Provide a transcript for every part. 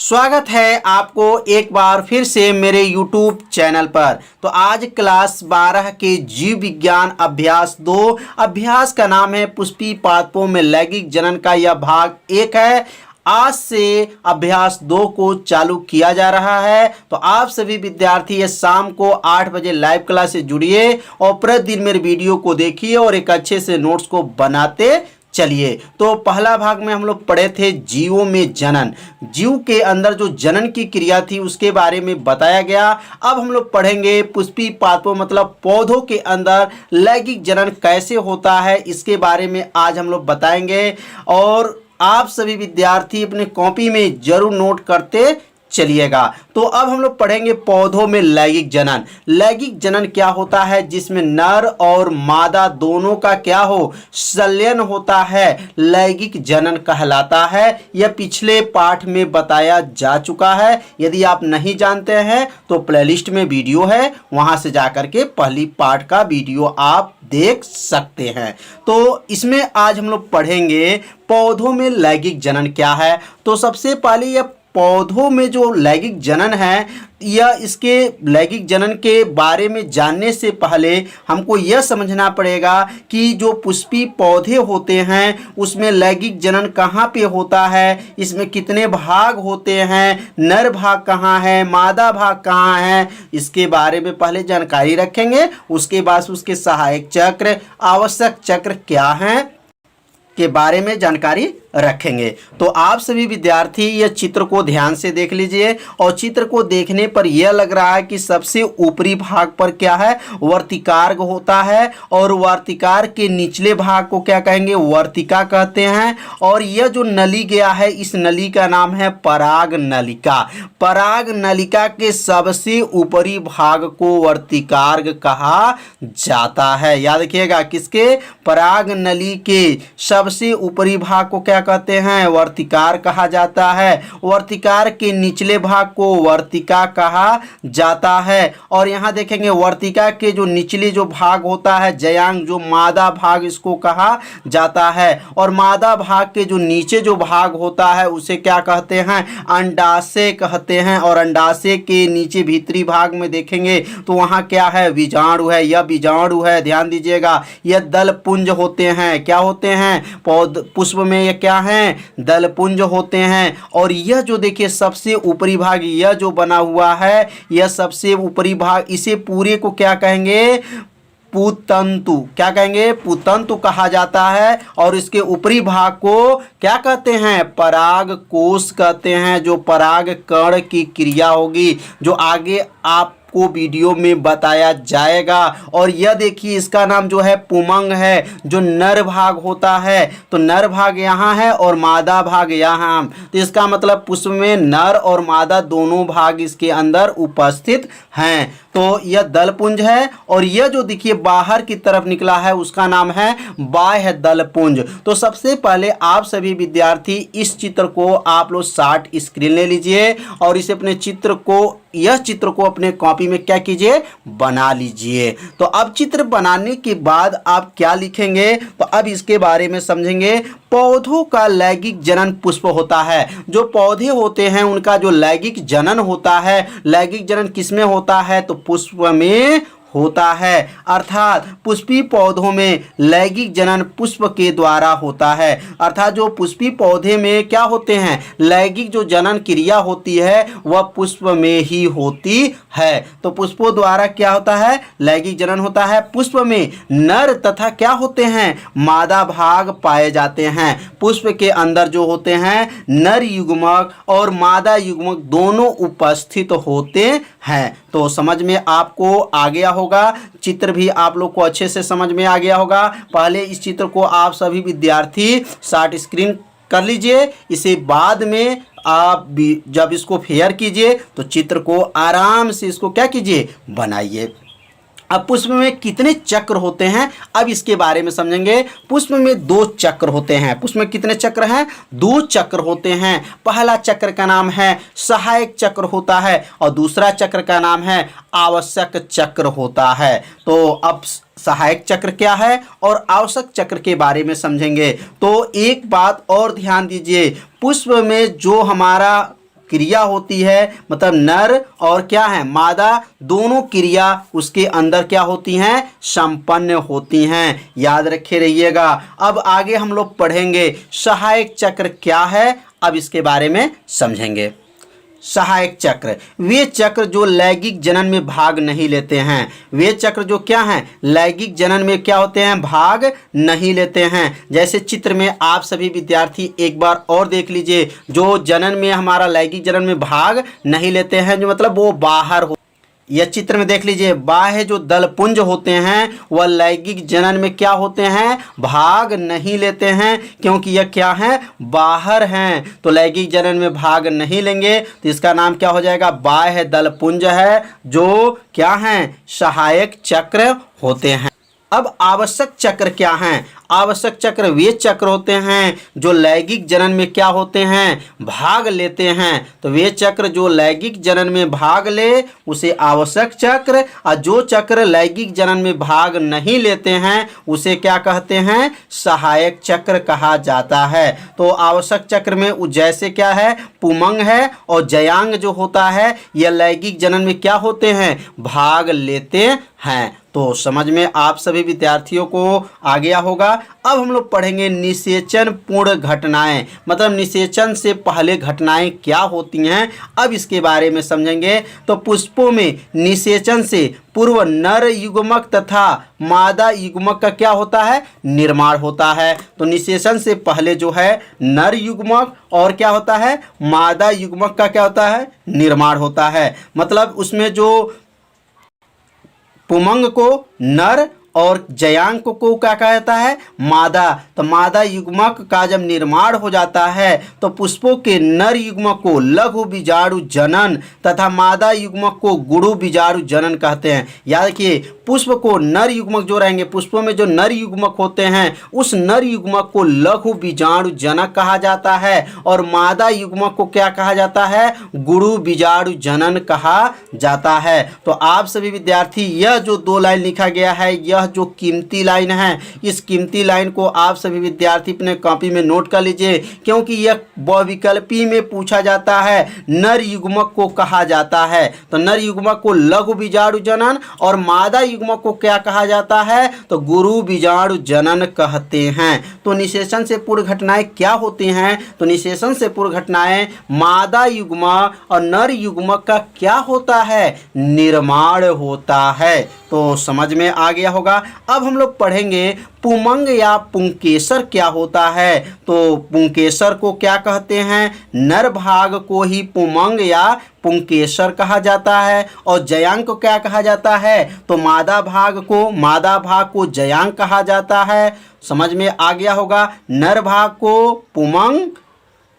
स्वागत है आपको एक बार फिर से मेरे YouTube चैनल पर। तो आज क्लास 12 के जीव विज्ञान अभ्यास 2 अभ्यास का नाम है पुष्पी पादपों में लैंगिक जनन का यह भाग 1 है। आज से अभ्यास 2 को चालू किया जा रहा है। तो आप सभी विद्यार्थी ये शाम को 8 बजे लाइव क्लास से जुड़िए और प्रतिदिन मेरे वीडियो को देखिए और एक अच्छे से नोट्स को बनाते चलिए। तो पहला भाग में हम लोग पढ़े थे जीवों में जनन, जीव के अंदर जो जनन की क्रिया थी उसके बारे में बताया गया। अब हम लोग पढ़ेंगे पुष्पी पादपों मतलब पौधों के अंदर लैंगिक जनन कैसे होता है, इसके बारे में आज हम लोग बताएंगे। और आप सभी विद्यार्थी अपने कॉपी में जरूर नोट करते चलिएगा। तो अब हम लोग पढ़ेंगे पौधों में लैंगिक जनन। लैंगिक जनन क्या होता है? जिसमें नर और मादा दोनों का क्या हो, संलयन होता है, लैंगिक जनन कहलाता है। यह पिछले पाठ में बताया जा चुका है। यदि आप नहीं जानते हैं तो प्लेलिस्ट में वीडियो है, वहां से जाकर के पहली पाठ का वीडियो आप देख सकते हैं। तो इसमें आज हम लोग पढ़ेंगे पौधों में लैंगिक जनन क्या है। तो सबसे पहले यह पौधों में जो लैंगिक जनन है या इसके लैंगिक जनन के बारे में जानने से पहले हमको यह समझना पड़ेगा कि जो पुष्पी पौधे होते हैं उसमें लैंगिक जनन कहाँ पे होता है, इसमें कितने भाग होते हैं, नर भाग कहाँ है, मादा भाग कहाँ है, इसके बारे में पहले जानकारी रखेंगे। उसके बाद उसके सहायक चक्र, आवश्यक चक्र क्या हैं के बारे में जानकारी रखेंगे। तो आप सभी विद्यार्थी यह चित्र को ध्यान से देख लीजिए और चित्र को देखने पर यह लग रहा है कि सबसे ऊपरी भाग पर क्या है, वर्तिकार्ग होता है और वर्तिकार के निचले भाग को क्या कहेंगे, वर्तिका कहते हैं। और यह जो नली गया है इस नली का नाम है पराग नलिका। पराग नलिका के सबसे ऊपरी भाग को वर्तिकार्ग कहा जाता है। याद रखिएगा, किसके, पराग नली के सबसे ऊपरी भाग को क्या कहते हैं, वर्तिकार कहा जाता है। वर्तिकार के निचले भाग को वर्तिका कहा जाता है। और यहाँ देखेंगे वर्तिका के जो निचले जो भाग होता है जयांग, जो मादा भाग इसको कहा जाता है। और मादा भाग के जो नीचे जो भाग होता है उसे क्या कहते हैं, अंडाशय कहते हैं। और अंडाशय के नीचे भीतरी भाग में देखेंगे तो वहाँ क्या है, बीजाणु है। यह बीजाणु है, ध्यान दीजिएगा। यह दल पुंज होते हैं। क्या होते हैं, पुष्प में ये क्या हैं, दल पुंज होते हैं। और यह जो देखिए सबसे ऊपरी भाग यह जो बना हुआ है, यह सबसे ऊपरी भाग, इसे पूरे को क्या कहेंगे, पुतंतु। क्या कहेंगे, पुतंतु कहा जाता है। और इसके ऊपरी भाग को क्या कहते हैं, पराग कोश कहते हैं। जो पराग कण की क्रिया होगी जो आगे आप को वीडियो में बताया जाएगा। और यह देखिए इसका नाम जो है पुमंग है, जो नर भाग होता है। तो नर भाग यहाँ है और मादा भाग यहाँ। तो इसका मतलब पुष्प में नर और मादा दोनों भाग इसके अंदर उपस्थित हैं। तो यह दलपुंज है। और यह जो देखिए बाहर की तरफ निकला है उसका नाम है बाह्य दलपुंज। तो सबसे पहले आप सभी विद्यार्थी इस चित्र को आप लोग शार्ट स्क्रीन ले लीजिए और इसे अपने चित्र को, यह चित्र को अपने कॉपी में क्या कीजिए, बना लीजिए। तो अब चित्र बनाने के बाद आप क्या लिखेंगे, तो अब इसके बारे में समझेंगे। पौधों का लैंगिक जनन पुष्प होता है। जो पौधे होते हैं उनका जो लैंगिक जनन होता है, लैंगिक जनन किसमें होता है, तो पुष्प में होता है। अर्थात पुष्पी पौधों में लैंगिक जनन पुष्प के द्वारा होता है। अर्थात जो पुष्पी पौधे में क्या होते हैं, लैंगिक जो जनन क्रिया होती है वह पुष्प में ही होती है। तो पुष्पों द्वारा क्या होता है, लैंगिक जनन होता है। पुष्प में नर तथा क्या होते हैं, मादा भाग पाए जाते हैं। पुष्प के अंदर जो होते हैं नर युग्मक और मादा युग्मक दोनों उपस्थित होते हैं। तो समझ में आपको आ गया होगा, चित्र भी आप लोग को अच्छे से समझ में आ गया होगा। पहले इस चित्र को आप सभी विद्यार्थी शार्ट स्क्रीन कर लीजिए। इसे बाद में आप भी जब इसको फेयर कीजिए तो चित्र को आराम से इसको क्या कीजिए, बनाइए। अब पुष्प में कितने चक्र होते हैं, अब इसके बारे में समझेंगे। पुष्प में 2 चक्र होते हैं। पुष्प में कितने चक्र हैं, 2 चक्र होते हैं। पहला चक्र का नाम है सहायक चक्र होता है और दूसरा चक्र का नाम है आवश्यक चक्र होता है। तो अब सहायक चक्र क्या है और आवश्यक चक्र के बारे में समझेंगे। तो एक बात और ध्यान दीजिए, पुष्प में जो हमारा क्रिया होती है, मतलब नर और क्या है मादा दोनों क्रिया उसके अंदर क्या होती हैं, संपन्न होती हैं। याद रखे रहिएगा। अब आगे हम लोग पढ़ेंगे सहायक चक्र क्या है, अब इसके बारे में समझेंगे। सहायक चक्र वे चक्र जो लैंगिक जनन में भाग नहीं लेते हैं। वे चक्र जो क्या हैं, लैंगिक जनन में क्या होते हैं, भाग नहीं लेते हैं। जैसे चित्र में आप सभी विद्यार्थी एक बार और देख लीजिए, जो जनन में हमारा लैंगिक जनन में भाग नहीं लेते हैं, जो मतलब वो बाहर हो। यह चित्र में देख लीजिए, बाह्य जो दलपुंज होते हैं वह लैंगिक जनन में क्या होते हैं, भाग नहीं लेते हैं, क्योंकि यह क्या है, बाहर हैं। तो लैंगिक जनन में भाग नहीं लेंगे तो इसका नाम क्या हो जाएगा, बाह्य दलपुंज है, जो क्या हैं, सहायक चक्र होते हैं। अब आवश्यक चक्र क्या हैं? आवश्यक चक्र वे चक्र होते हैं जो लैंगिक जनन में क्या होते हैं, भाग लेते हैं। तो वे चक्र जो लैंगिक जनन में भाग ले उसे आवश्यक चक्र, और जो चक्र लैंगिक जनन में भाग नहीं लेते हैं उसे क्या कहते हैं, सहायक चक्र कहा जाता है। तो आवश्यक चक्र में जैसे क्या है, पुमंग है और जयांग जो होता है यह लैंगिक जनन में क्या होते हैं, भाग लेते हैं। तो समझ में आप सभी विद्यार्थियों को आ गया होगा। अब हम लोग पढ़ेंगे निषेचन पूर्ण घटनाएं, मतलब निषेचन से पहले घटनाएं क्या होती हैं, अब इसके बारे में समझेंगे। तो पुष्पों में निषेचन से पूर्व नर युग्मक तथा मादा युग्मक का क्या होता है, निर्माण होता है। तो निषेचन से पहले जो है नर युग्मक और क्या होता है, मादा युग्मक का क्या होता है, निर्माण होता है। मतलब उसमें जो पुमंग को नर और जयांक को क्या कहता है, मादा। तो मादा युग्मक का जब निर्माण हो जाता है तो पुष्पों के नर युग्मक को लघु बीजाणु जनन तथा मादा युग्मक को गुरु बीजाणु जनन कहते हैं। याद रखिए, पुष्प को नर युग्मक जो रहेंगे, पुष्पों में जो नर युग्मक होते हैं उस नर युग्मक को लघु बीजाणु जनक कहा जाता है, और मादा युग्मक को क्या कहा जाता है, गुरु बीजाणु जनन कहा जाता है। तो आप सभी विद्यार्थी यह जो दो लाइन लिखा गया है, यह जो कीमती लाइन है, इस कीमती लाइन को आप सभी विद्यार्थी अपने कॉपी में नोट कर लीजिए, क्योंकि यह बहुविकल्पी में पूछा जाता है। नर युग्मक को कहा जाता है, तो नर युग्मक को लघु बीजाणु जनन और मादा युग्मक को क्या कहा जाता है, तो गुरु बीजाणु जनन कहते हैं। तो निषेचन से पूर्व घटनाएं क्या होती हैं, तो निषेचन से पूर्व घटनाएं मादा युग्मक और नर युग्मक का क्या होता है, निर्माण होता है। तो समझ में आ गया होगा। अब हम लोग पढ़ेंगे पुमंग या पुंकेसर क्या होता है। तो पुंकेसर को क्या कहते हैं, नर भाग को ही पुमंग या पुंकेसर कहा जाता है, और जयांग को क्या कहा जाता है, तो मादा भाग को जयांग कहा जाता है। समझ में आ गया होगा। नर भाग को पुमंग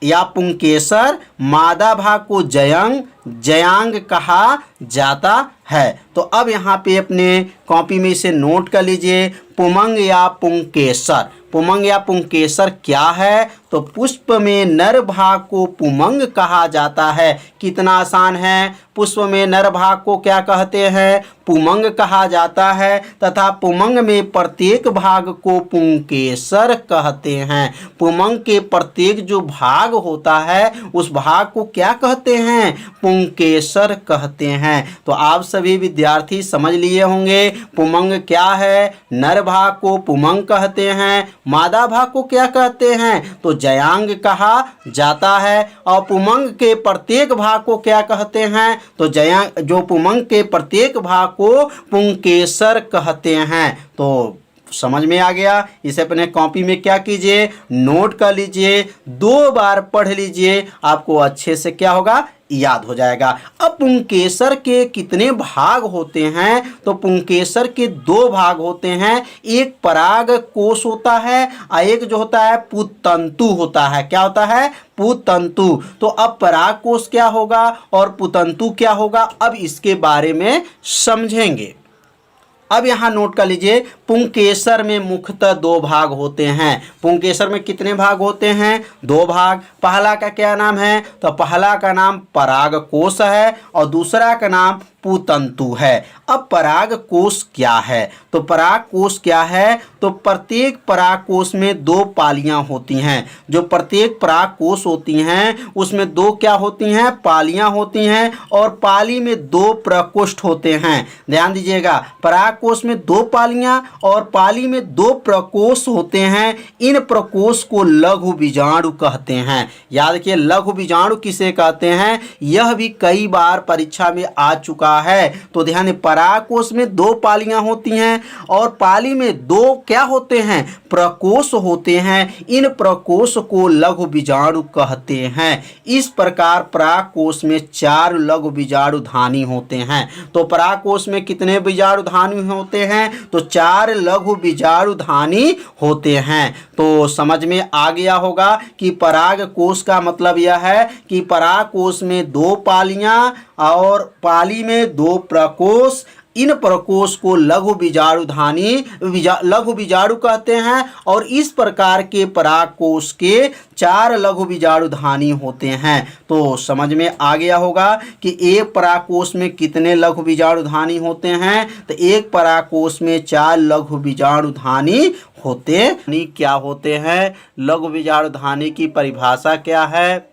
या पुंकेसर, मादा भाग को जयांग कहा जाता है। तो अब यहाँ पे अपने कॉपी में इसे नोट कर लीजिए, पुमंग या पुंकेसर। पुमंग या पुंकेसर क्या है, तो पुष्प में नर भाग को पुमंग कहा जाता है। कितना आसान है, पुष्प में नर भाग को क्या कहते हैं, पुमंग कहा जाता है, तथा पुमंग में प्रत्येक भाग को पुंकेसर कहते हैं। पुमंग के प्रत्येक जो भाग होता है उस भाग को क्या कहते हैं, पुंकेसर कहते हैं। तो आप सभी विद्यार्थी समझ लिए होंगे पुमंग क्या है, नर भाग को पुमंग कहते हैं, मादा भाग को क्या कहते हैं, तो जयांग कहा जाता है, और पुमंग के प्रत्येक भाग को क्या कहते हैं, तो जयांग, जो पुमंग के प्रत्येक भाग को पुंकेसर कहते हैं। तो समझ में आ गया। इसे अपने कॉपी में क्या कीजिए, नोट कर लीजिए, 2 बार पढ़ लीजिए, आपको अच्छे से क्या होगा, याद हो जाएगा। अब पुंकेसर के कितने भाग होते हैं, तो पुंकेसर के 2 भाग होते हैं। एक पराग कोश होता है और एक जो होता है पुतंतु होता है। क्या होता है, पुतंतु। तो अब पराग कोश क्या होगा और पुतंतु क्या होगा, अब इसके बारे में समझेंगे। अब यहाँ नोट कर लीजिए, पुंकेसर में मुख्यतः 2 भाग होते हैं। पुंकेसर में कितने भाग होते हैं, 2 भाग। पहला का क्या नाम है, तो पहला का नाम परागकोश है और दूसरा का नाम पुतंतु है। अब परागकोश क्या है? तो परागकोश क्या है? तो प्रत्येक परागकोश में दो पालियां होती हैं। जो प्रत्येक परागकोश होती हैं उसमें दो क्या होती हैं? पालियां होती हैं, और पाली में दो प्रकोष्ठ होते हैं। ध्यान दीजिएगा, परागकोश में दो पालियां और पाली में दो प्रकोष्ठ होते हैं। इन प्रकोष्ठ को लघु बीजाणु कहते हैं। याद रखिए, लघु बीजाणु किसे कहते हैं? यह भी कई बार परीक्षा में आ चुका है। तो ध्यान, परागकोश में दो पालियां होती हैं और पाली में दो क्या होते हैं? प्रकोष्ठ होते हैं। इन प्रकोष्ठ को लघु बीजाणु कहते हैं। इस प्रकार परागकोश में 4 लघु बीजाणुधानी होते हैं। तो परागकोश में कितने बीजाणुधानी होते हैं? तो 4 लघु बीजाणुधानी होते हैं। तो समझ में आ गया होगा कि परागकोश का मतलब यह है कि परागकोश में दो पालियां और पाली में दो प्रकोष्ठ। इन प्रकोष्ठ को लघु बीजाणु कहते हैं, और इस प्रकार के परागकोश के 4 लघु बीजाणुधानी होते हैं। तो समझ में आ गया होगा कि एक परागकोश में कितने लघु बीजाणुधानी होते हैं? तो एक परागकोश में 4 लघु बीजाणुधानी होते क्या होते हैं? लघु बीजाणुधानी की परिभाषा क्या है?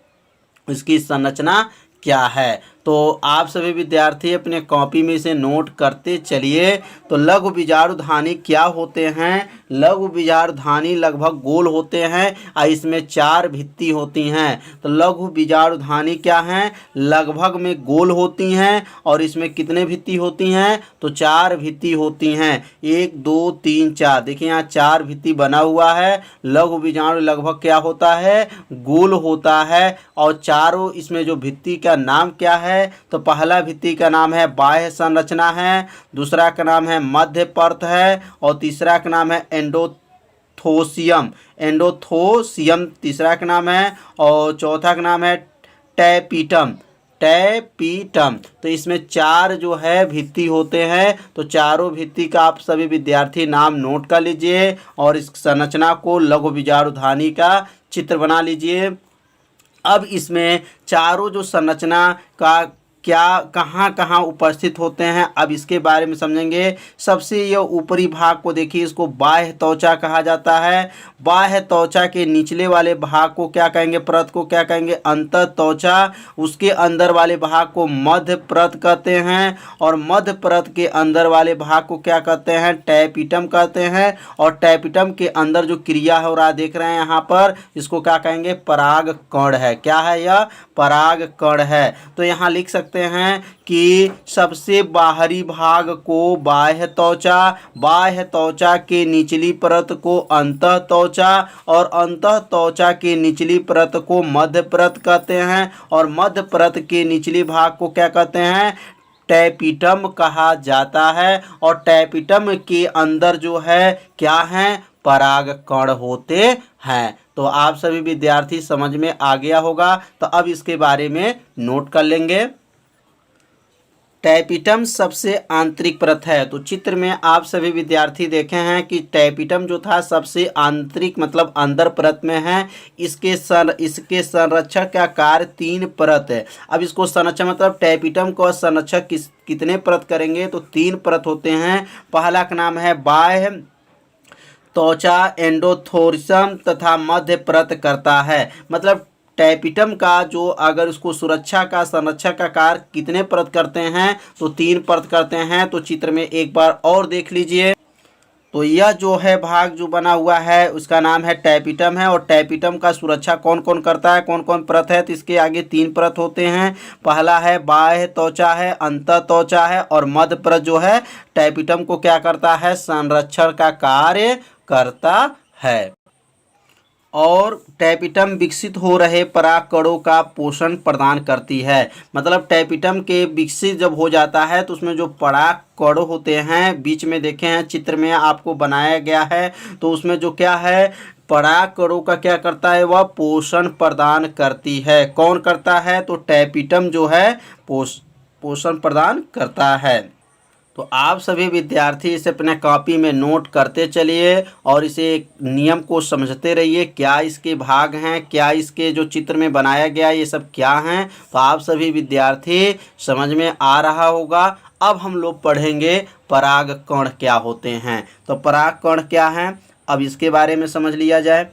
इसकी संरचना क्या है? तो आप सभी विद्यार्थी अपने कॉपी में इसे नोट करते चलिए। तो लघु बीजाणुधानी क्या होते हैं? लघु बीजाणुधानी लगभग गोल होते हैं और इसमें 4 भित्ति होती हैं। तो लघु बीजाणुधानी क्या हैं? लगभग में गोल होती हैं, और इसमें कितने भित्ति होती हैं? तो 4 भित्ति होती हैं। 1 2 3 4। देखिए यहाँ 4 भित्ति बना हुआ है। लघु बीजाणु लगभग क्या होता है? गोल होता है। और चारों इसमें जो भित्ति का नाम क्या है? तो पहला भित्ति का नाम है बाह्य संरचना है, दूसरा का नाम है मध्य परत है, और तीसरा का नाम है एंडोथोसियम तीसरा का नाम है, और चौथा का नाम है टैपीटम। तो इसमें 4 जो है भित्ति होते हैं। तो चारों भित्ति का आप सभी विद्यार्थी नाम नोट कर लीजिए, और इस संरचना को लघु बीजाणुधानी का चित्र बना लीजिए। अब इसमें चारों जो संरचना का क्या कहाँ कहाँ उपस्थित होते हैं, अब इसके बारे में समझेंगे। सबसे यह ऊपरी भाग को देखिए, इसको बाह्य त्वचा कहा जाता है। बाह्य त्वचा के निचले वाले भाग को क्या कहेंगे? परत को क्या कहेंगे? अंतः त्वचा। उसके अंदर वाले भाग को मध्य परत कहते हैं, और मध्य परत के अंदर वाले भाग को क्या कहते हैं? टैपीटम कहते हैं। और टैपीटम के अंदर जो क्रिया हो रहा देख रहे हैं यहाँ पर, इसको क्या कहेंगे? पराग कण है। क्या है यह? पराग कण है। तो यहाँ लिख सकते हैं कि सबसे बाहरी भाग को बाह्य त्वचा के निचली परत को अंतः त्वचा, और अंतः त्वचा के निचली परत को मध्य परत कहते हैं, और मध्य परत के निचली भाग को क्या कहते हैं? टैपीटम कहा जाता है। और टैपीटम के अंदर जो है क्या है? पराग कण होते हैं। तो आप सभी विद्यार्थी समझ में आ गया होगा। तो अब इसके बारे में नोट कर लेंगे। टैपीटम सबसे आंतरिक परत है। तो चित्र में आप सभी विद्यार्थी देखे हैं कि टैपीटम जो था सबसे आंतरिक मतलब अंदर परत में है। इसके संरक्षक का कार्य 3 परत है। अब इसको संरक्षक मतलब टैपीटम को संरक्षक कितने परत करेंगे? तो 3 परत होते हैं। पहला का नाम है बाह्य त्वचा एंडोथोरियम तथा मध्य परत करता है। मतलब टैपीटम का जो अगर उसको सुरक्षा का संरक्षक का कार्य कितने परत करते हैं? तो 3 परत करते हैं। तो चित्र में एक बार और देख लीजिए। तो यह जो है भाग जो बना हुआ है उसका नाम है टैपीटम है, और टैपीटम का सुरक्षा कौन कौन करता है? कौन कौन परत है? तो इसके आगे 3 परत होते हैं। पहला है बाह्य त्वचा है, अंतः त्वचा है, और मध्य परत जो है टैपीटम को क्या करता है? संरक्षण का कार्य करता है। और टैपीटम विकसित हो रहे परागकणों का पोषण प्रदान करती है। मतलब टैपीटम के विकसित जब हो जाता है तो उसमें जो परागकण होते हैं, बीच में देखे हैं चित्र में आपको बनाया गया है, तो उसमें जो क्या है? परागकणों का क्या करता है? वह पोषण प्रदान करती है। कौन करता है? तो टैपीटम जो है पोषण प्रदान करता है। तो आप सभी विद्यार्थी इसे अपने कॉपी में नोट करते चलिए, और इसे नियम को समझते रहिए। क्या इसके भाग हैं, क्या इसके जो चित्र में बनाया गया ये सब क्या हैं? तो आप सभी विद्यार्थी समझ में आ रहा होगा। अब हम लोग पढ़ेंगे परागकण क्या होते हैं। तो परागकण क्या हैं, अब इसके बारे में समझ लिया जाए।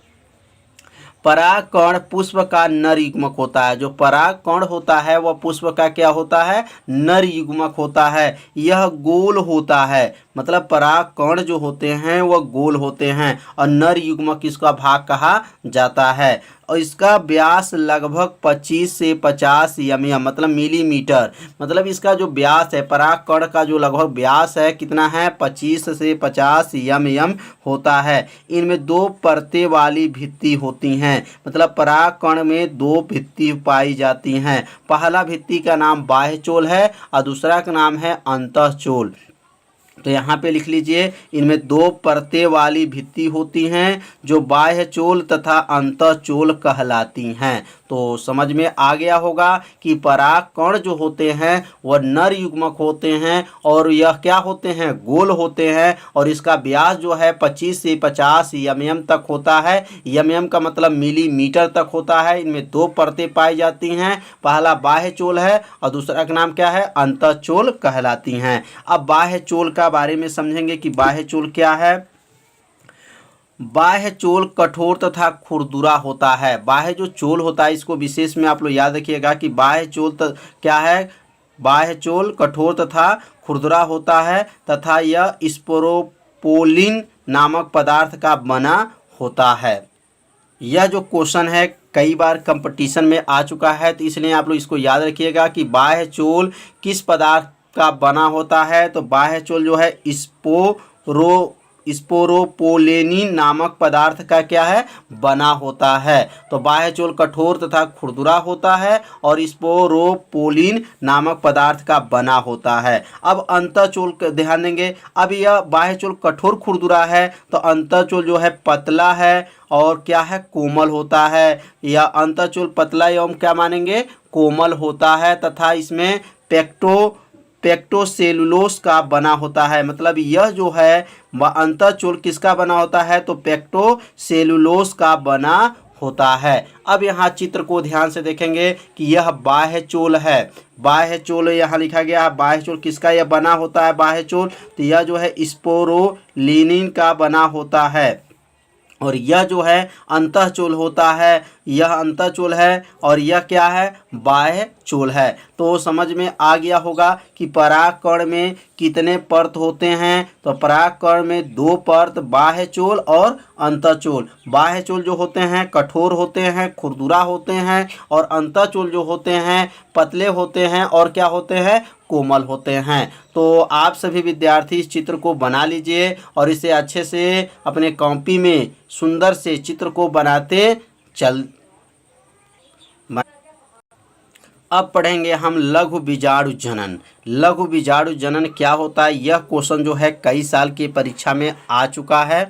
परागकण पुष्प का नर युग्मक होता है। जो परागकण होता है वह पुष्प का क्या होता है, नर युग्मक होता है। यह गोल होता है, मतलब परागकण जो होते हैं वह गोल होते हैं और नर युग्मक इसका भाग कहा जाता है। और इसका व्यास लगभग 25 से 50 mm मतलब मिलीमीटर, मतलब इसका जो व्यास है परागकण का जो लगभग व्यास है कितना है, 25 से 50 mm होता है। इनमें दो परतें वाली भित्ति होती हैं, मतलब परागकण में दो भित्ति पाई जाती हैं। पहला भित्ति का नाम बाह्यचोल है और दूसरा का नाम है अंतःचोल। तो यहाँ पे लिख लीजिए, इनमें दो परतें वाली भित्ति होती हैं जो बाह्यचोल तथा अंतःचोल कहलाती हैं। तो समझ में आ गया होगा कि परागकण जो होते हैं वह नर युग्मक होते हैं और यह क्या होते हैं, गोल होते हैं और इसका व्यास जो है 25 से 50 mm तक होता है। mm का मतलब मिलीमीटर तक होता है। इनमें दो परतें पाई जाती हैं, पहला बाह्यचोल है और दूसरा का नाम क्या है, अंतःचोल कहलाती हैं। अब बाह्यचोल का बारे में समझेंगे कि बाह्यचोल क्या है। बाह्यचोल कठोर तथा खुरदुरा होता है। बाह्य जो चोल होता है इसको विशेष में आप लोग याद रखिएगा कि बाह्यचोल क्या है, बाह्यचोल कठोर तथा खुरदुरा होता है तथा यह स्पोरोपोलिन नामक पदार्थ का बना होता है। यह जो क्वेश्चन है कई बार कंपटीशन में आ चुका है, तो इसलिए आप लोग इसको याद रखिएगा कि बाह्यचोल किस पदार्थ का बना होता है। तो बाह्यचोल जो है स्पोरोपोलेनिन नामक पदार्थ का क्या है, बना होता है। तो बाह्यचोल कठोर तथा खुरदुरा होता है और स्पोरोपोलिन नामक पदार्थ का बना होता है। अब अंतःचोल ध्यान देंगे। अब यह बाह्यचोल कठोर खुरदुरा है तो अंतःचोल जो है पतला है और क्या है, कोमल होता है। यह अंतःचोल पतला एवं क्या मानेंगे, कोमल होता है तथा इसमें पेक्टोसेलुलोस का बना होता है। मतलब यह जो है अंतःचोल किसका बना होता है, तो पेक्टोसेलुलोस का बना होता है। अब यहाँ चित्र को ध्यान से देखेंगे कि यह बाह्यचोल है। बाह्यचोल यहाँ लिखा गया है। बाह्यचोल किसका यह बना होता है, बाह्यचोल, तो यह जो है स्पोरोलिनिन का बना होता है। और यह जो है अंतःचोल होता है, यह अंतःचोल है और यह क्या है, बाह्यचोल है। तो समझ में आ गया होगा कि परागकण में कितने परत होते हैं। तो परागकण में दो परत, बाह्यचोल और अंतःचोल। बाह्यचोल जो होते हैं कठोर होते हैं, खुरदुरा होते हैं और अंतःचोल जो होते हैं पतले होते हैं और क्या होते हैं, कोमल होते हैं। तो आप सभी विद्यार्थी इस चित्र को बना लीजिए और इसे अच्छे से अपने कॉपी में सुंदर से चित्र को बनाते चल। अब पढ़ेंगे हम लघु बीजाणु जनन। लघु बीजाणु जनन क्या होता है, यह क्वेश्चन जो है कई साल की परीक्षा में आ चुका है।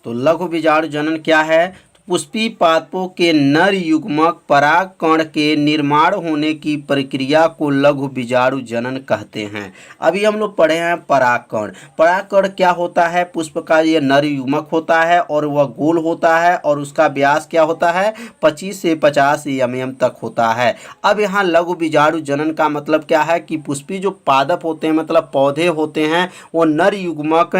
तो लघु बीजाणु जनन क्या है, पुष्पी पादपों के नर युग्मक परागकण के निर्माण होने की प्रक्रिया को लघु बीजाणु जनन कहते हैं। अभी हम लोग पढ़े हैं परागकण। परागकण क्या होता है, पुष्प का ये नर युग्मक होता है और वह गोल होता है और उसका व्यास क्या होता है, 25 से 50 mm तक होता है। अब यहाँ लघु बीजाणु जनन का मतलब क्या है कि पुष्पी जो पादप होते हैं मतलब पौधे होते हैं वो नर युग्मक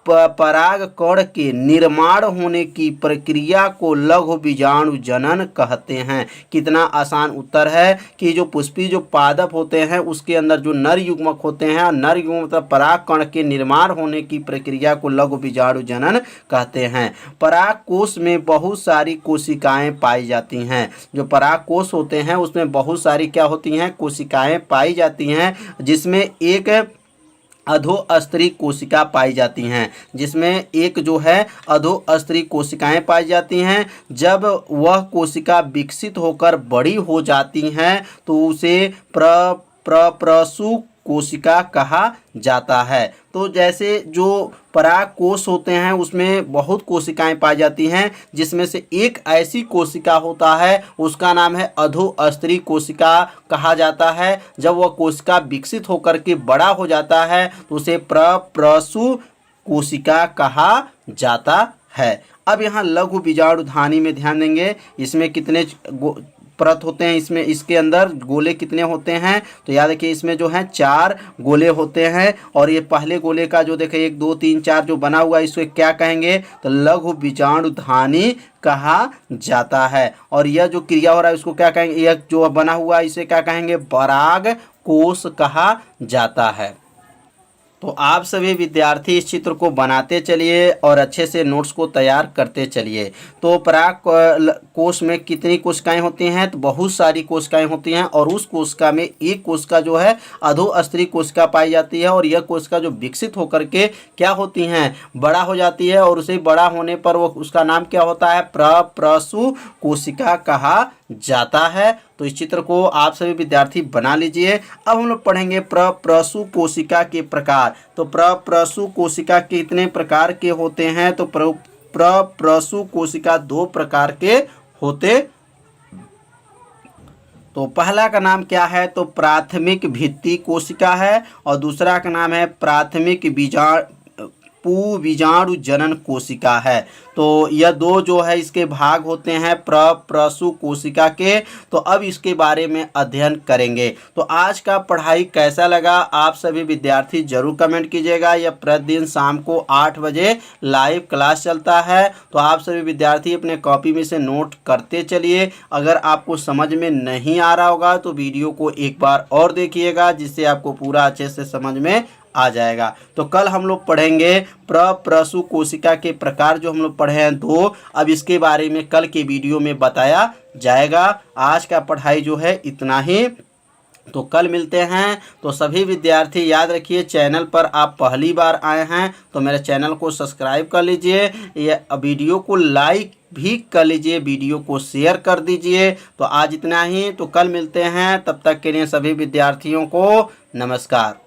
परागकण के निर्माण होने की प्रक्रिया को लघु बीजाणु जनन कहते हैं। कितना आसान उत्तर है कि जो पुष्पी जो पादप होते हैं उसके अंदर जो नर युग्मक होते हैं, नर युग्मक मतलब परागकण के निर्माण होने की प्रक्रिया को लघु बीजाणु जनन कहते हैं। परागकोश में बहुत सारी कोशिकाएं पाई जाती हैं। जो परागकोश होते हैं उसमें बहुत सारी क्या होती हैं, कोशिकाएं पाई जाती हैं, जिसमें एक अधोस्तरी कोशिका पाई जाती हैं, जिसमें एक जो है अधोस्तरी कोशिकाएं पाई जाती हैं। जब वह कोशिका विकसित होकर बड़ी हो जाती हैं तो उसे प्रसू कोशिका कहा जाता है। तो जैसे जो परागकोश होते हैं उसमें बहुत कोशिकाएं पाई जाती हैं, जिसमें से एक ऐसी कोशिका होता है उसका नाम है अधोस्तरी कोशिका कहा जाता है। जब वह कोशिका विकसित होकर के बड़ा हो जाता है तो उसे प्रसू कोशिका कहा जाता है। अब यहाँ लघु बीजाणुधानी में ध्यान देंगे, इसमें कितने परत होते हैं इसमें, इसके अंदर गोले कितने होते हैं, तो याद रखिए इसमें जो है 4 गोले होते हैं। और ये पहले गोले का जो देखिए 1 2 3 4 जो बना हुआ है इसको क्या कहेंगे, तो लघु बीजाणुधानी कहा जाता है। और यह जो क्रिया हो रहा है उसको क्या कहेंगे, यह जो बना हुआ है इसे क्या कहेंगे, पराग कोश कहा जाता है। तो आप सभी विद्यार्थी इस चित्र को बनाते चलिए और अच्छे से नोट्स को तैयार करते चलिए। तो पराग कोश में कितनी कोशिकाएं होती हैं, तो बहुत सारी कोशिकाएं होती हैं। और उस कोशिका में एक कोशिका जो है अधोस्तरीय कोशिका पाई जाती है। और यह कोशिका जो विकसित होकर के क्या होती हैं, बड़ा हो जाती है। और उसे बड़ा होने पर वो उसका नाम क्या होता है, प्रप्रसु कोशिका कहा जाता है। तो इस चित्र को आप सभी विद्यार्थी बना लीजिए। अब हम लोग पढ़ेंगे प्रप्रसु कोशिका के प्रकार। तो प्रप्रसु कोशिका कितने प्रकार के होते हैं, तो प्रप्रसु कोशिका 2 प्रकार के होते। तो पहला का नाम क्या है, तो प्राथमिक भित्ति कोशिका है। और दूसरा का नाम है प्राथमिक बीजाणु जनन कोशिका है। तो यह 2 जो है इसके भाग होते हैं प्रप्रसु कोशिका के। तो अब इसके बारे में अध्ययन करेंगे। तो आज का पढ़ाई कैसा लगा आप सभी विद्यार्थी जरूर कमेंट कीजिएगा। यह प्रतिदिन शाम को 8 बजे लाइव क्लास चलता है। तो आप सभी विद्यार्थी अपने कॉपी में से नोट करते चलिए। अगर आपको समझ में नहीं आ रहा होगा तो वीडियो को एक बार और देखिएगा, जिससे आपको पूरा अच्छे से समझ में आ जाएगा। तो कल हम लोग पढ़ेंगे प्रप्रसु कोशिका के प्रकार, जो हम लोग पढ़े हैं 2। अब इसके बारे में कल के वीडियो में बताया जाएगा। आज का पढ़ाई जो है इतना ही। तो कल मिलते हैं। तो सभी विद्यार्थी याद रखिए, चैनल पर आप पहली बार आए हैं तो मेरे चैनल को सब्सक्राइब कर लीजिए, ये वीडियो को लाइक भी कर लीजिए, वीडियो को शेयर कर दीजिए। तो आज इतना ही। तो कल मिलते हैं, तब तक के लिए सभी विद्यार्थियों को नमस्कार।